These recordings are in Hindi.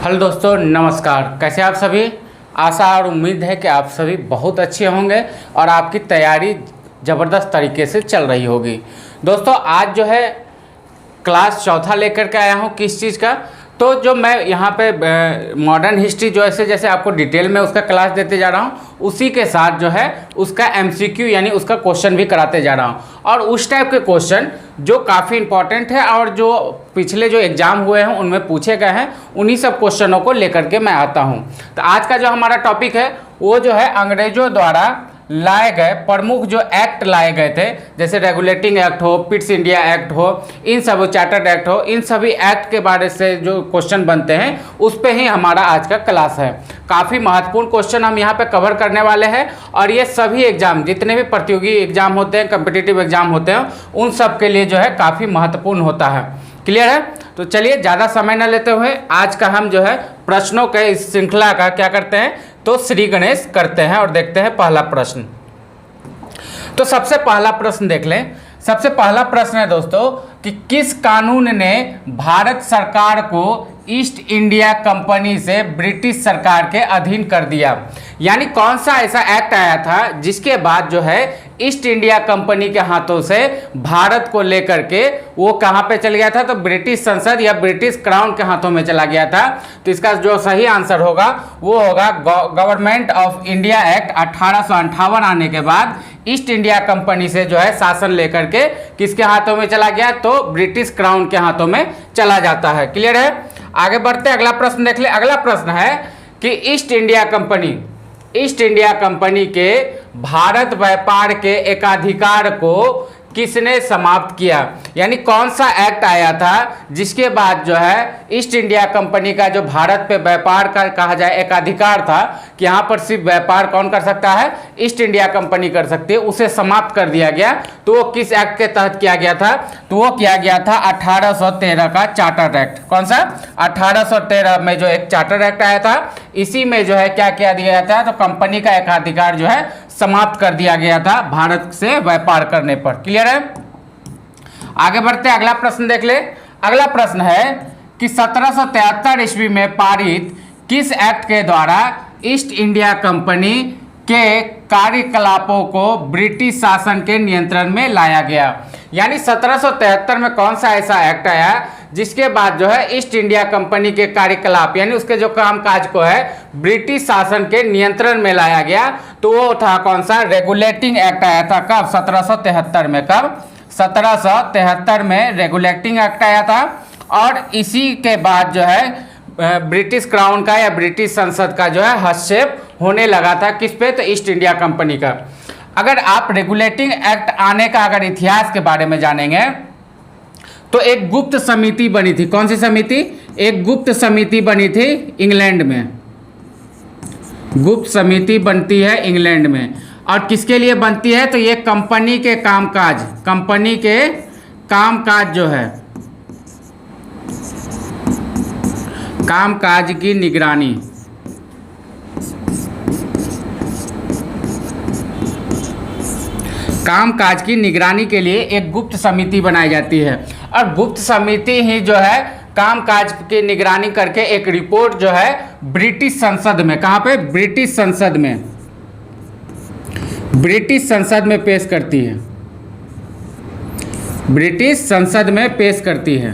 हेलो दोस्तों, नमस्कार। कैसे आप सभी? आशा और उम्मीद है कि आप सभी बहुत अच्छे होंगे और आपकी तैयारी ज़बरदस्त तरीके से चल रही होगी। दोस्तों, आज जो है क्लास चौथा लेकर के आया हूँ। किस चीज़ का? तो जो मैं यहाँ पे मॉडर्न हिस्ट्री जो ऐसे जैसे आपको डिटेल में उसका क्लास देते जा रहा हूँ, उसी के साथ जो है उसका एमसीक्यू यानी उसका क्वेश्चन भी कराते जा रहा हूँ। और उस टाइप के क्वेश्चन जो काफ़ी इंपॉर्टेंट है और जो पिछले जो एग्ज़ाम हुए हैं उनमें पूछे गए हैं, उन्हीं सब क्वेश्चनों को लेकर के मैं आता हूँ। तो आज का जो हमारा टॉपिक है वो जो है अंग्रेज़ों द्वारा लाए गए प्रमुख जो एक्ट लाए गए थे, जैसे रेगुलेटिंग एक्ट हो, पिट्स इंडिया एक्ट हो, इन सब चार्टर्ड एक्ट हो, इन सभी एक्ट के बारे से जो क्वेश्चन बनते हैं उस पे ही हमारा आज का क्लास है। काफ़ी महत्वपूर्ण क्वेश्चन हम यहाँ पे कवर करने वाले हैं और ये सभी एग्जाम, जितने भी प्रतियोगी एग्जाम होते हैं, कम्पिटिटिव एग्जाम होते हैं, उन सब के लिए जो है काफ़ी महत्वपूर्ण होता है। क्लियर है? तो चलिए ज़्यादा समय न लेते हुए आज का हम जो है प्रश्नों के इस श्रृंखला का क्या करते हैं, तो श्री गणेश करते हैं और देखते हैं पहला प्रश्न। तो सबसे पहला प्रश्न देख लें। सबसे पहला प्रश्न है दोस्तों कि किस कानून ने भारत सरकार को ईस्ट इंडिया कंपनी से ब्रिटिश सरकार के अधीन कर दिया? यानी कौन सा ऐसा एक्ट आया था जिसके बाद जो है ईस्ट इंडिया कंपनी के हाथों से भारत को लेकर के वो कहाँ पे चल गया था? तो ब्रिटिश संसद या ब्रिटिश क्राउन के हाथों में चला गया था। तो इसका जो सही आंसर होगा वो होगा गवर्नमेंट ऑफ इंडिया एक्ट 1858 आने के बाद ईस्ट इंडिया कंपनी से जो है शासन लेकर के किसके हाथों में चला गया? तो ब्रिटिश क्राउन के हाथों में चला जाता है। क्लियर है? आगे बढ़ते अगला प्रश्न देख ले। अगला प्रश्न है कि ईस्ट इंडिया कंपनी के भारत व्यापार के एकाधिकार को किसने समाप्त किया? यानी कौन सा एक्ट आया था जिसके बाद जो है ईस्ट इंडिया कंपनी का जो भारत पे व्यापार का कहा जाए एकाधिकार था कि यहाँ पर सिर्फ व्यापार कौन कर सकता है? ईस्ट इंडिया कंपनी कर सकती है, उसे समाप्त कर दिया गया। तो वो किस एक्ट के तहत किया गया था? तो वो किया गया था 1813 का चार्टर एक्ट। कौन सा? 1813 में जो एक चार्टर एक्ट आया था, इसी में जो है क्या किया गया था? तो कंपनी का एकाधिकार जो है समाप्त कर दिया गया था भारत से व्यापार करने पर। क्लियर है? आगे बढ़ते अगला प्रश्न देख ले। अगला प्रश्न है कि 1773 ईस्वी में पारित किस एक्ट के द्वारा ईस्ट इंडिया कंपनी के कार्यकलापों को ब्रिटिश शासन के नियंत्रण में लाया गया? यानी 1773 में कौन सा ऐसा एक्ट आया जिसके बाद जो है ईस्ट इंडिया कंपनी के कार्यकलाप यानी उसके जो कामकाज को है ब्रिटिश शासन के नियंत्रण में लाया गया? तो वो था कौन सा? रेगुलेटिंग एक्ट आया था। कब? 1773 में। कब? 1773 में रेगुलेटिंग एक्ट आया था और इसी के बाद जो है ब्रिटिश क्राउन का या ब्रिटिश संसद का जो है हस्तक्षेप होने लगा था। किस पे? तो ईस्ट इंडिया कंपनी का। अगर आप रेगुलेटिंग एक्ट आने का अगर इतिहास के बारे में जानेंगे तो एक गुप्त समिति बनी थी। कौन सी समिति? एक गुप्त समिति बनी थी इंग्लैंड में। गुप्त समिति बनती है इंग्लैंड में और किसके लिए बनती है? तो ये कंपनी के कामकाज जो है कामकाज की निगरानी के लिए एक गुप्त समिति बनाई जाती है और गुप्त समिति ही जो है कामकाज की निगरानी करके एक रिपोर्ट जो है ब्रिटिश संसद में, कहाँ पे? ब्रिटिश संसद में पेश करती है। ब्रिटिश संसद में पेश करती है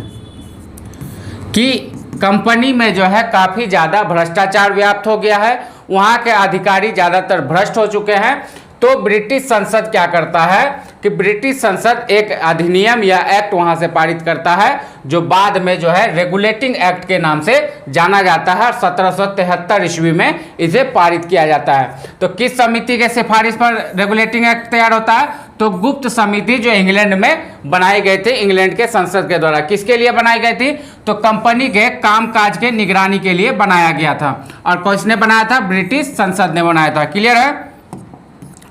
कि कंपनी में जो है काफ़ी ज़्यादा भ्रष्टाचार व्याप्त हो गया है, वहाँ के अधिकारी ज़्यादातर भ्रष्ट हो चुके हैं। तो ब्रिटिश संसद क्या करता है कि ब्रिटिश संसद एक अधिनियम या एक्ट वहाँ से पारित करता है जो बाद में जो है रेगुलेटिंग एक्ट के नाम से जाना जाता है और 1773 ईस्वी में इसे पारित किया जाता है। तो किस समिति के सिफारिश पर रेगुलेटिंग एक्ट तैयार होता है? तो गुप्त समिति जो इंग्लैंड में बनाई गई थी, इंग्लैंड के संसद के द्वारा। किसके लिए बनाई गई थी? तो कंपनी के कामकाज के निगरानी के लिए बनाया गया था और किसने बनाया था? ब्रिटिश संसद ने बनाया था। क्लियर है?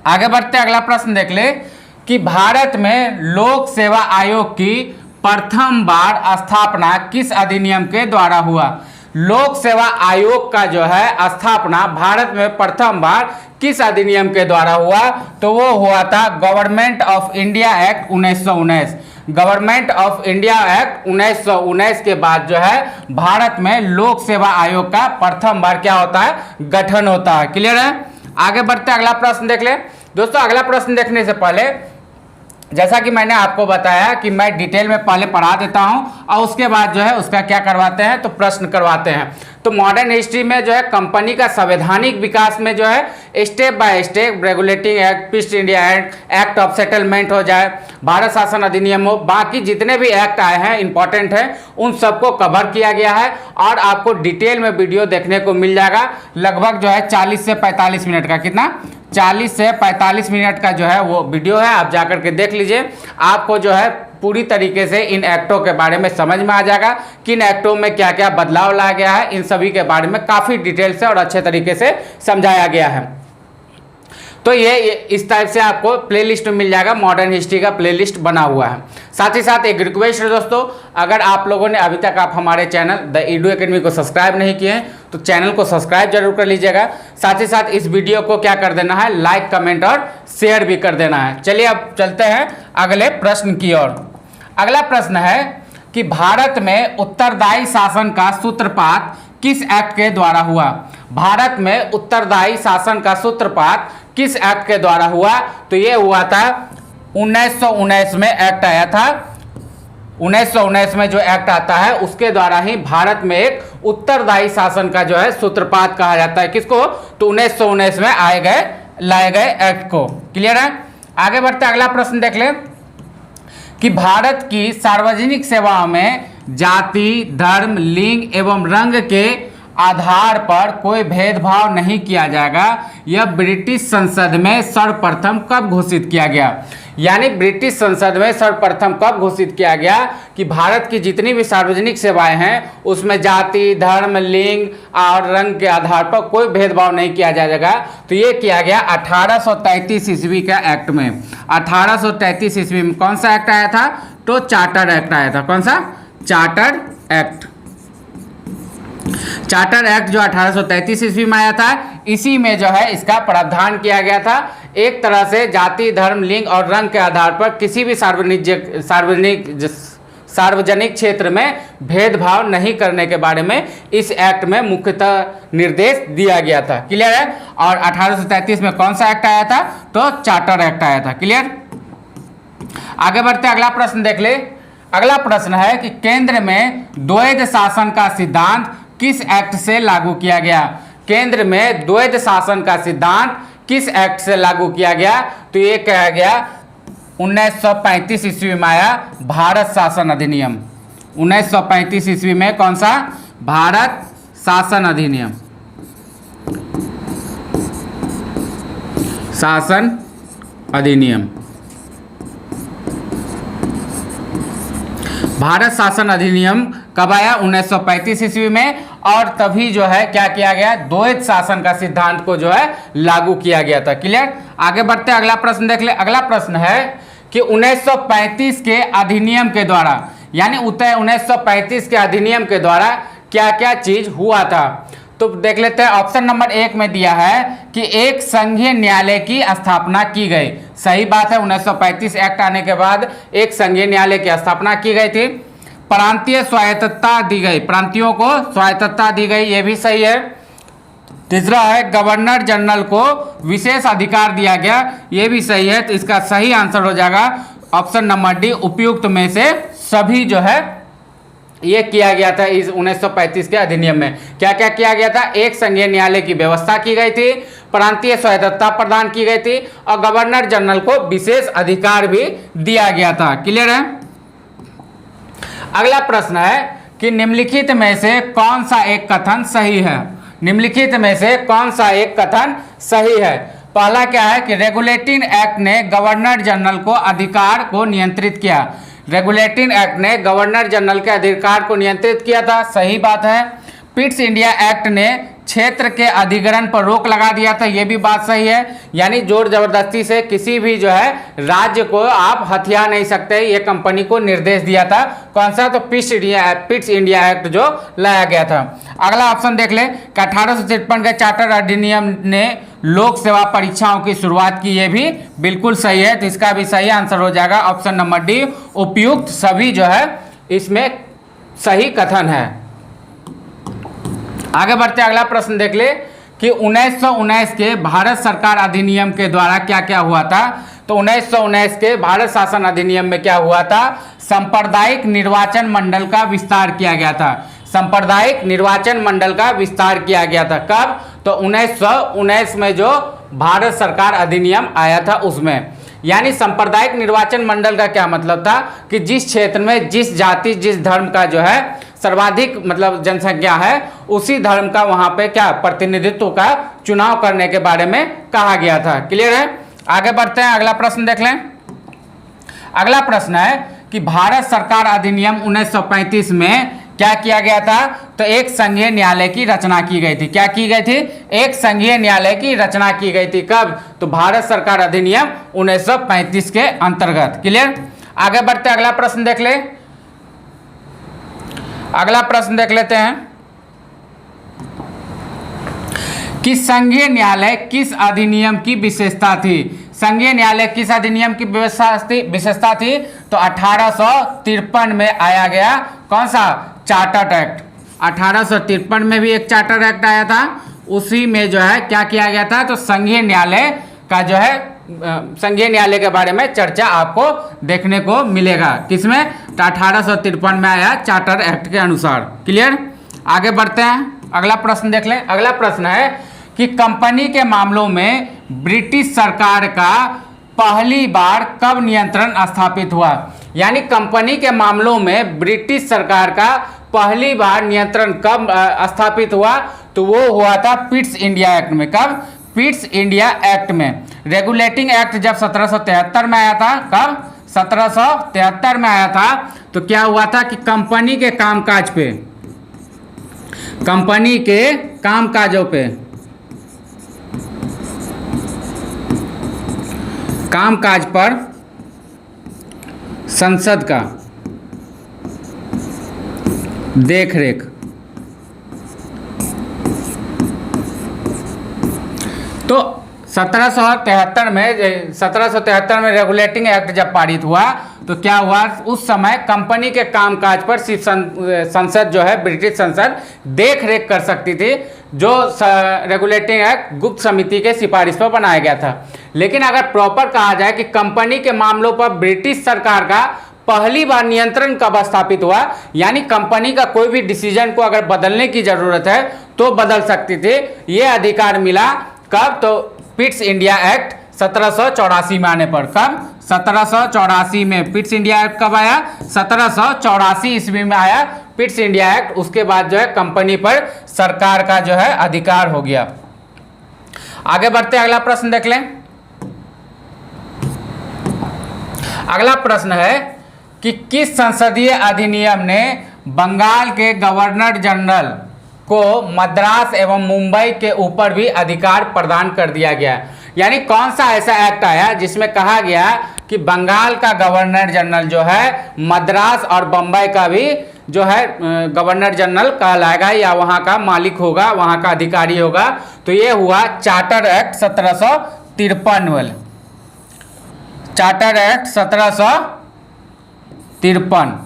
आगे बढ़ते अगला प्रश्न देख ले कि भारत में लोक सेवा आयोग की प्रथम बार स्थापना किस अधिनियम के द्वारा हुआ? लोक सेवा आयोग का जो है स्थापना भारत में प्रथम बार किस अधिनियम के द्वारा हुआ? तो वो हुआ था government of India act 1919। Government of India act 1919 के बाद जो है भारत में लोक सेवा आयोग का प्रथम बार क्या होता है? गठन होता है। क्लियर है? आगे बढ़ते हैं, अगला प्रश्न देख ले। दोस्तों अगला प्रश्न देखने से पहले जैसा कि मैंने आपको बताया कि मैं डिटेल में पहले पढ़ा देता हूं और उसके बाद जो है उसका क्या करवाते हैं? तो प्रश्न करवाते हैं। तो मॉडर्न हिस्ट्री में जो है कंपनी का संवैधानिक विकास में जो है step by step regulating act, east India act, act of settlement हो जाए, भारत शासन अधिनियम हो, बाकी जितने भी एक्ट आए हैं इंपॉर्टेंट है उन सबको कवर किया गया है और आपको डिटेल में वीडियो देखने को मिल जाएगा। लगभग जो है 40 से 45 मिनट का, कितना? 40 से 45 मिनट का जो है वो वीडियो है, आप जाकर के देख लीजिए। आपको जो है पूरी तरीके से इन एक्टों के बारे में समझ में आ जाएगा, किन एक्टों में क्या क्या बदलाव लाया गया है, इन सभी के बारे में काफ़ी डिटेल से और अच्छे तरीके से समझाया गया है। तो ये इस टाइप से आपको प्लेलिस्ट में मिल जाएगा, मॉडर्न हिस्ट्री का प्लेलिस्ट बना हुआ है। साथ ही साथ एक रिक्वेस्ट है दोस्तों, अगर आप लोगों ने अभी तक आप हमारे चैनल द ईडू एकेडमी को सब्सक्राइब नहीं किए हैं तो चैनल को सब्सक्राइब जरूर कर लीजिएगा। साथ ही साथ इस वीडियो को क्या कर देना है? लाइक, कमेंट और शेयर भी कर देना है। चलिए अब चलते हैं अगले प्रश्न की ओर। अगला प्रश्न है कि भारत में उत्तरदायी शासन का सूत्रपात किस एक्ट के द्वारा हुआ? भारत में उत्तरदायी शासन का सूत्रपात किस एक्ट के द्वारा हुआ? तो ये हुआ था 1919 में एक्ट आया था। 1919 में जो एक्ट आता है उसके द्वारा ही भारत में एक उत्तरदायी शासन का जो है सूत्रपात कहा जाता है। किसको? तो 1919 में लाए गए एक्ट को। क्लियर है? आगे बढ़ते अगला प्रश्न देख ले कि भारत की सार्वजनिक सेवाओं में जाति, धर्म, लिंग एवं रंग के आधार पर कोई भेदभाव नहीं किया जाएगा, यह ब्रिटिश संसद में सर्वप्रथम कब घोषित किया गया? यानी ब्रिटिश संसद में सर्वप्रथम कब घोषित किया गया कि भारत की जितनी भी सार्वजनिक सेवाएं हैं उसमें जाति, धर्म, लिंग और रंग के आधार पर कोई भेदभाव नहीं किया जाएगा। तो ये किया गया 1833 ईस्वी का एक्ट में। 1833 ईस्वी में कौन सा एक्ट आया था? तो चार्टर एक्ट आया था। कौन सा? Charter act. चार्टर एक्ट जो 1833 ईस्वी में आया था, इसी में जो है इसका प्रावधान किया गया था। एक तरह से जाति, धर्म, लिंग और रंग के आधार पर किसी भी सार्वजनिक क्षेत्र में भेदभाव नहीं करने के बारे में इस एक्ट में मुख्यतः निर्देश दिया गया था। क्लियर है? और 1833 में कौन सा एक्ट आया था? तो चार्टर एक्ट आया था। क्लियर? आगे बढ़ते अगला प्रश्न देख ले। अगला प्रश्न है कि केंद्र में द्वैध शासन का सिद्धांत किस एक्ट से लागू किया गया? केंद्र में द्वैध शासन का सिद्धांत किस एक्ट से लागू किया गया? तो ये कहा गया 1935 ईस्वी में आया भारत शासन अधिनियम। 1935 ईस्वी में कौन सा? भारत शासन अधिनियम। शासन अधिनियम, भारत शासन अधिनियम कब आया? 1935 ईस्वी में। और तभी जो है क्या किया गया? द्वैध शासन का सिद्धांत को जो है लागू किया गया था। क्लियर? आगे बढ़ते अगला प्रश्न देख ले। अगला प्रश्न है कि 1935 के अधिनियम के द्वारा, यानी 1935 के अधिनियम के द्वारा क्या क्या चीज हुआ था? तो देख लेते हैं। ऑप्शन नंबर 1 में दिया है कि एक संघीय न्यायालय की स्थापना की गई। सही बात है, 1935 एक्ट आने के बाद एक संघीय न्यायालय की स्थापना की गई थी। प्रांतीय स्वायत्तता दी गई, प्रांतियों को स्वायत्तता दी गई, ये भी सही है। तीसरा है गवर्नर जनरल को विशेष अधिकार दिया गया, ये भी सही है। तो इसका सही आंसर हो जाएगा ऑप्शन नंबर डी, उपयुक्त में से सभी जो है ये किया गया था। इस 1935 के अधिनियम में क्या क्या किया गया था? एक संघीय न्यायालय की व्यवस्था की गई थी, प्रांतीय स्वायत्तता प्रदान की गई थी और गवर्नर जनरल को विशेष अधिकार भी दिया गया था। क्लियर है? अगला प्रश्न है कि निम्नलिखित में से कौन सा एक कथन सही है? निम्नलिखित में से कौन सा एक कथन सही है? पहला क्या है कि रेगुलेटिंग एक्ट ने गवर्नर जनरल को अधिकार को नियंत्रित किया। रेगुलेटिंग एक्ट ने गवर्नर जनरल के अधिकार को नियंत्रित किया था, सही बात है। पिट्स इंडिया एक्ट ने क्षेत्र के अधिग्रहण पर रोक लगा दिया था, यह भी बात सही है। यानी जोर जबरदस्ती से किसी भी जो है राज्य को आप हथिया नहीं सकते, ये कंपनी को निर्देश दिया था। कौन सा? तो पिट्स इंडिया एक्ट जो लाया गया था। अगला ऑप्शन देख ले कि 1853 के चार्टर अधिनियम ने लोक सेवा परीक्षाओं की शुरुआत की, ये भी बिल्कुल सही है। तो इसका भी सही आंसर हो जाएगा ऑप्शन नंबर डी, उपयुक्त सभी जो है इसमें सही कथन है। आगे बढ़ते अगला प्रश्न देख ले कि 1919 के भारत सरकार अधिनियम के द्वारा क्या क्या हुआ था। तो 1919 के भारत शासन अधिनियम में क्या हुआ था, सांप्रदायिक निर्वाचन मंडल का विस्तार किया गया था। सांप्रदायिक निर्वाचन मंडल का विस्तार किया गया था कब, तो 1919 में जो भारत सरकार अधिनियम आया था उसमें। यानी सांप्रदायिक निर्वाचन मंडल का क्या मतलब था कि जिस क्षेत्र में जिस जाति जिस धर्म का जो है सर्वाधिक मतलब जनसंख्या है उसी धर्म का वहां पे क्या प्रतिनिधित्व का चुनाव करने के बारे में कहा गया था। क्लियर है। आगे बढ़ते हैं, अगला प्रश्न देख लें। अगला प्रश्न है कि भारत सरकार अधिनियम 1935 में क्या किया गया था, तो एक संघीय न्यायालय की रचना की गई थी। क्या की गई थी, एक संघीय न्यायालय की रचना की गई थी कब, तो भारत सरकार अधिनियम 1935 के अंतर्गत। क्लियर। आगे बढ़ते अगला प्रश्न देख ले। अगला प्रश्न देख लेते हैं कि संघीय न्यायालय किस अधिनियम की विशेषता थी। संघीय न्यायालय किस अधिनियम की विशेषता थी, तो 1853 में आया गया कौन सा, चार्टर एक्ट। 1853 में भी एक चार्टर एक्ट आया था, उसी में जो है क्या किया गया था, तो संघीय न्यायालय का जो है संघीय न्यायालय के बारे में चर्चा आपको देखने को मिलेगा। किसमें, तो 1853 में आया चार्टर एक्ट के अनुसार। क्लियर। आगे बढ़ते हैं, अगला प्रश्न देख लें। अगला प्रश्न है कि कंपनी के मामलों में ब्रिटिश सरकार का पहली बार कब नियंत्रण स्थापित हुआ। यानी कंपनी के मामलों में ब्रिटिश सरकार का पहली बार नियंत्रण कब स्थापित हुआ, तो वो हुआ था पिट्स इंडिया एक्ट में। कब, पिट्स इंडिया एक्ट में। रेगुलेटिंग एक्ट जब 1773 में आया था, कब, 1773 में आया था, तो क्या हुआ था कि कंपनी के कामकाज पे, कंपनी के कामकाजों पे, कामकाज पर संसद का देखरेख। तो 1773 में रेगुलेटिंग एक्ट जब पारित हुआ तो क्या हुआ, उस समय कंपनी के कामकाज पर सिर्फ संसद जो है ब्रिटिश संसद देख रेख कर सकती थी। जो रेगुलेटिंग एक्ट गुप्त समिति के सिफारिश पर बनाया गया था। लेकिन अगर प्रॉपर कहा जाए कि कंपनी के मामलों पर ब्रिटिश सरकार का पहली बार नियंत्रण कब स्थापित हुआ, यानी कंपनी का कोई भी डिसीजन को अगर बदलने की जरूरत है तो बदल सकती थी, ये अधिकार मिला कब, तो पिट्स इंडिया एक्ट 1784 में आने पर। कब, 1784 में। पिट्स इंडिया एक्ट कब आया, 1784 ईस्वी में आया पिट्स इंडिया एक्ट। उसके बाद जो है कंपनी पर सरकार का जो है अधिकार हो गया। आगे बढ़ते अगला प्रश्न देख लें। अगला प्रश्न है कि किस संसदीय अधिनियम ने बंगाल के गवर्नर जनरल को मद्रास एवं मुंबई के ऊपर भी अधिकार प्रदान कर दिया गया। यानी कौन सा ऐसा एक्ट आया जिसमें कहा गया कि बंगाल का गवर्नर जनरल जो है मद्रास और बम्बई का भी जो है गवर्नर जनरल कहलाएगा या वहाँ का मालिक होगा, वहाँ का अधिकारी होगा। तो ये हुआ charter act 1753। Charter act 1753,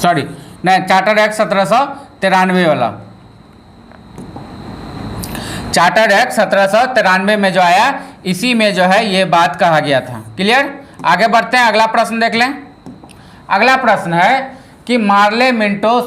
sorry नहीं, चार्टर एक्ट 1793 वाला। चार्टर एक्ट 1793 में जो आया, इसी में जो है ये बात कहा गया था। क्लियर। आगे बढ़ते हैं, अगला प्रश्न देख लें। अगला प्रश्न है कि मार्ले मिंटो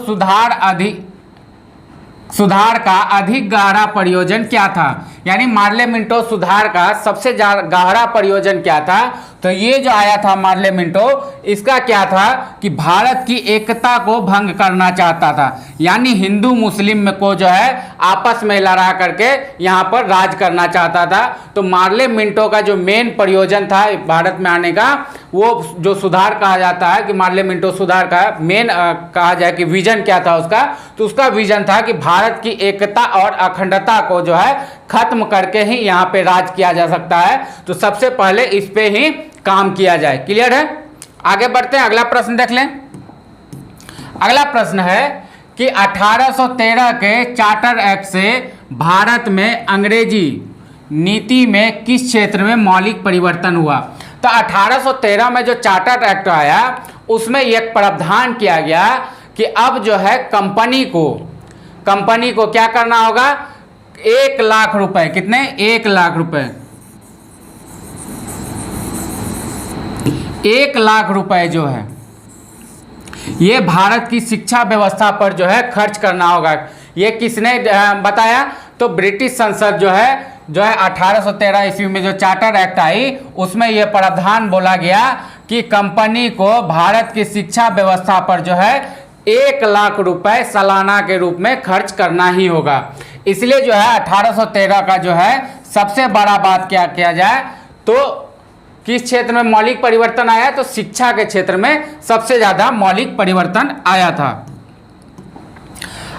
सुधार का अधिक गहरा प्रयोजन क्या था। यानी मार्ले मिंटो सुधार का सबसे गहरा प्रयोजन क्या था, तो ये जो आया था मार्ले मिंटो, इसका क्या था कि भारत की एकता को भंग करना चाहता था। यानी हिंदू मुस्लिम को जो है आपस में लड़ा करके यहाँ पर राज करना चाहता था। तो मार्ले मिंटो का जो मेन प्रयोजन था भारत में आने का, वो जो सुधार कहा जाता है कि मार्ले मिंटो सुधार का मेन कहा जाए कि विजन क्या था उसका, तो उसका विजन था कि भारत की एकता और अखंडता को जो है खत्म करके ही यहाँ पे राज किया जा सकता है। तो सबसे पहले इस पे ही काम किया जाए। क्लियर है। आगे बढ़ते हैं, अगला प्रश्न देख लें। अगला प्रश्न है कि 1813 के चार्टर एक्ट से भारत में अंग्रेजी नीति में किस क्षेत्र में मौलिक परिवर्तन हुआ। तो 1813 में जो चार्टर एक्ट आया उसमें एक प्रावधान किया गया कि अब जो है कंपनी को क्या करना होगा, 1 लाख रुपए, कितने, 1 लाख रुपए, 1 लाख रुपए जो है ये भारत की शिक्षा व्यवस्था पर जो है खर्च करना होगा। ये किसने बताया, तो ब्रिटिश संसद जो है 1813 ईस्वी में जो चार्टर एक्ट आई उसमें यह प्रावधान बोला गया कि कंपनी को भारत की शिक्षा व्यवस्था पर जो है 1 लाख रुपए सालाना के रूप में खर्च करना ही होगा। इसलिए जो है 1813 का जो है सबसे बड़ा बात क्या किया जाए, तो किस क्षेत्र में मौलिक परिवर्तन आया, तो शिक्षा के क्षेत्र में सबसे ज्यादा मौलिक परिवर्तन आया था।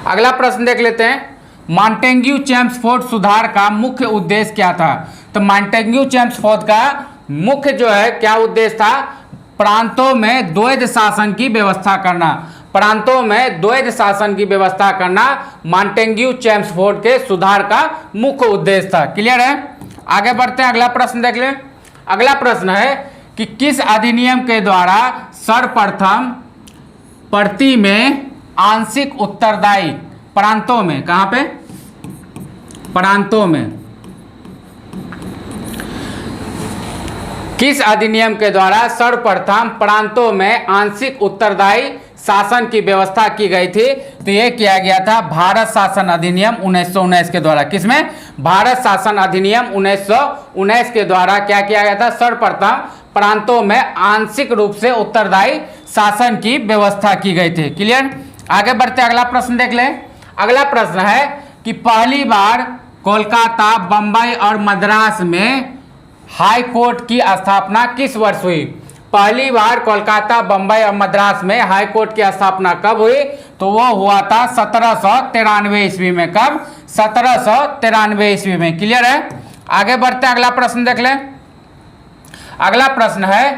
अगला प्रश्न देख लेते हैं, मॉन्टेग्यू चेम्सफोर्ड सुधार का मुख्य उद्देश्य क्या था। तो मॉन्टेग्यू चेम्सफोर्ड का मुख्य जो है क्या उद्देश्य था, प्रांतों में द्वैध शासन की व्यवस्था करना। प्रांतों में द्वैध शासन की व्यवस्था करना मॉन्टेग्यू चेम्सफोर्ड के सुधार का मुख्य उद्देश्य था। क्लियर है, आगे बढ़ते हैं, अगला प्रश्न देख लें। अगला प्रश्न है कि किस अधिनियम के द्वारा सर्वप्रथम प्रति में आंशिक उत्तरदायी प्रांतों में, कहां पे, प्रांतों में, किस अधिनियम के द्वारा सर्वप्रथम प्रांतों में आंशिक उत्तरदायी शासन की व्यवस्था की गई थी, तो यह किया गया था भारत शासन अधिनियम 1919 के द्वारा। किसमें, भारत शासन अधिनियम 1919 के द्वारा क्या किया गया था, सर्वप्रथम प्रांतों में आंशिक रूप से उत्तरदायी शासन की व्यवस्था की गई थी। क्लियर, आगे बढ़ते अगला प्रश्न देख लें। अगला प्रश्न है कि पहली बार कोलकाता, बंबई और मद्रास में हाई कोर्ट की स्थापना किस वर्ष हुई। पहली बार कोलकाता, बंबई और मद्रास में हाई कोर्ट की स्थापना कब हुई, तो वो हुआ था 1793 ईस्वी में। कब, 1793 ईस्वी में। क्लियर है, आगे बढ़ते हैं, अगला प्रश्न देख लें। अगला प्रश्न है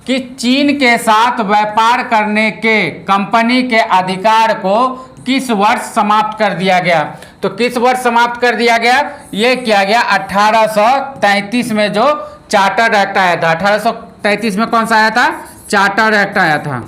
कि चीन के साथ व्यापार करने के कंपनी के अधिकार को किस वर्ष समाप्त कर दिया गया। तो किस वर्ष समाप्त कर दिया गया, ये किया गया 1833 में जो चार्टर एक्ट आया था। 1833 में कौन सा आया था, चार्टर एक्ट आया था।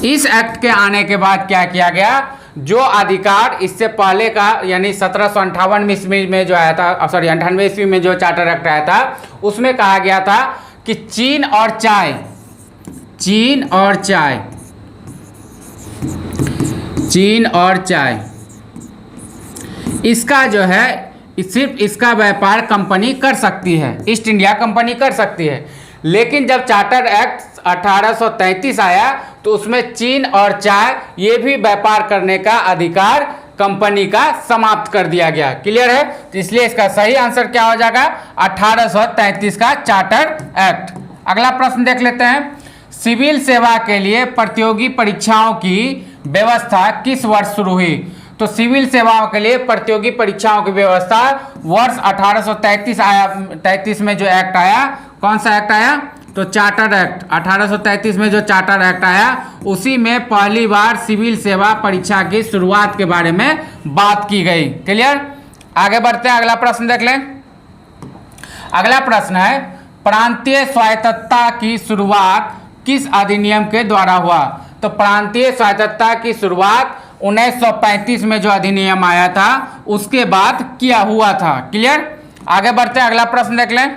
इस एक्ट के आने के बाद क्या किया गया, जो अधिकार इससे पहले का यानी 1758 ईस्वी में जो आया था, सॉरी 98 ईस्वी में जो चार्टर एक्ट आया था, उसमें कहा गया था कि चीन और चाय इसका जो है सिर्फ इसका व्यापार कंपनी कर सकती है, ईस्ट इंडिया कंपनी कर सकती है। लेकिन जब चार्टर एक्ट 1833 आया तो उसमें चीन और चाय ये भी व्यापार करने का अधिकार कंपनी का समाप्त कर दिया गया। क्लियर है, तो इसलिए इसका सही आंसर क्या हो जाएगा, 1833 का चार्टर एक्ट। अगला प्रश्न देख लेते हैं, सिविल सेवा के लिए प्रतियोगी परीक्षाओं की व्यवस्था किस वर्ष शुरू हुई। तो सिविल सेवाओं के लिए प्रतियोगी परीक्षाओं की व्यवस्था वर्ष 1833 आया। 33 में जो एक्ट आया, कौन सा एक्ट आया, तो चार्टर एक्ट। 1833 में जो चार्टर एक्ट आया उसी में पहली बार सिविल सेवा परीक्षा की शुरुआत के बारे में बात की गई। क्लियर, आगे बढ़ते हैं, अगला प्रश्न देख लें। अगला प्रश्न है, प्रांतीय स्वायत्तता की शुरुआत किस अधिनियम के द्वारा हुआ। तो प्रांतीय स्वायत्तता की शुरुआत 1935 में जो अधिनियम आया था उसके बाद किया हुआ था। क्लियर, आगे बढ़ते हैं, अगला प्रश्न देख लें।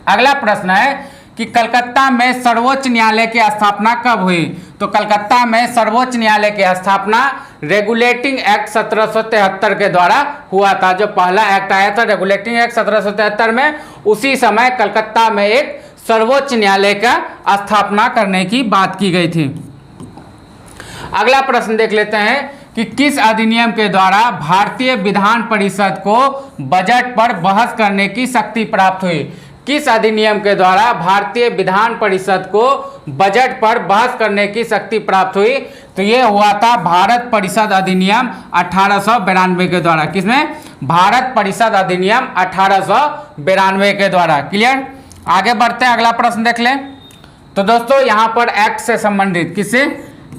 अगला प्रश्न है कि कलकत्ता में सर्वोच्च न्यायालय की स्थापना कब हुई। तो कलकत्ता में सर्वोच्च न्यायालय की स्थापना रेगुलेटिंग एक्ट 1773 के द्वारा हुआ था। जो पहला एक्ट आया था रेगुलेटिंग एक्ट 1773 में, उसी समय कलकत्ता में एक सर्वोच्च न्यायालय का स्थापना करने की बात की गई थी। अगला प्रश्न देख लेते हैं कि किस अधिनियम के द्वारा भारतीय विधान परिषद को बजट पर बहस करने की शक्ति प्राप्त हुई। किस अधिनियम के द्वारा भारतीय विधान परिषद को बजट पर बहस करने की शक्ति प्राप्त हुई। तो ये हुआ था भारत परिषद अधिनियम 1892 के द्वारा। किसमें, भारत परिषद अधिनियम 1892 के द्वारा। क्लियर, आगे बढ़ते हैं, अगला प्रश्न देख लें। तो दोस्तों यहाँ पर एक्ट से संबंधित, किससे,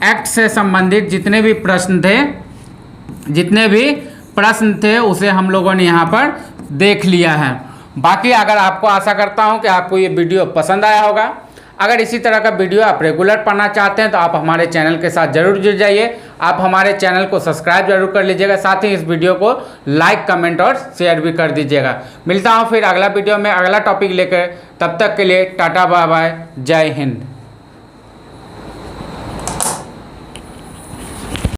एक्ट से संबंधित जितने भी प्रश्न थे उसे हम लोगों ने यहाँ पर देख लिया है। बाकी अगर आपको, आशा करता हूँ कि आपको ये वीडियो पसंद आया होगा। अगर इसी तरह का वीडियो आप रेगुलर पढ़ना चाहते हैं तो आप हमारे चैनल के साथ जरूर जुड़ जाइए। आप हमारे चैनल को सब्सक्राइब जरूर कर लीजिएगा, साथ ही इस वीडियो को लाइक, कमेंट और शेयर भी कर दीजिएगा। मिलता हूँ फिर अगला वीडियो में अगला टॉपिक लेकर, तब तक के लिए टाटा बाय बाय, जय हिंद।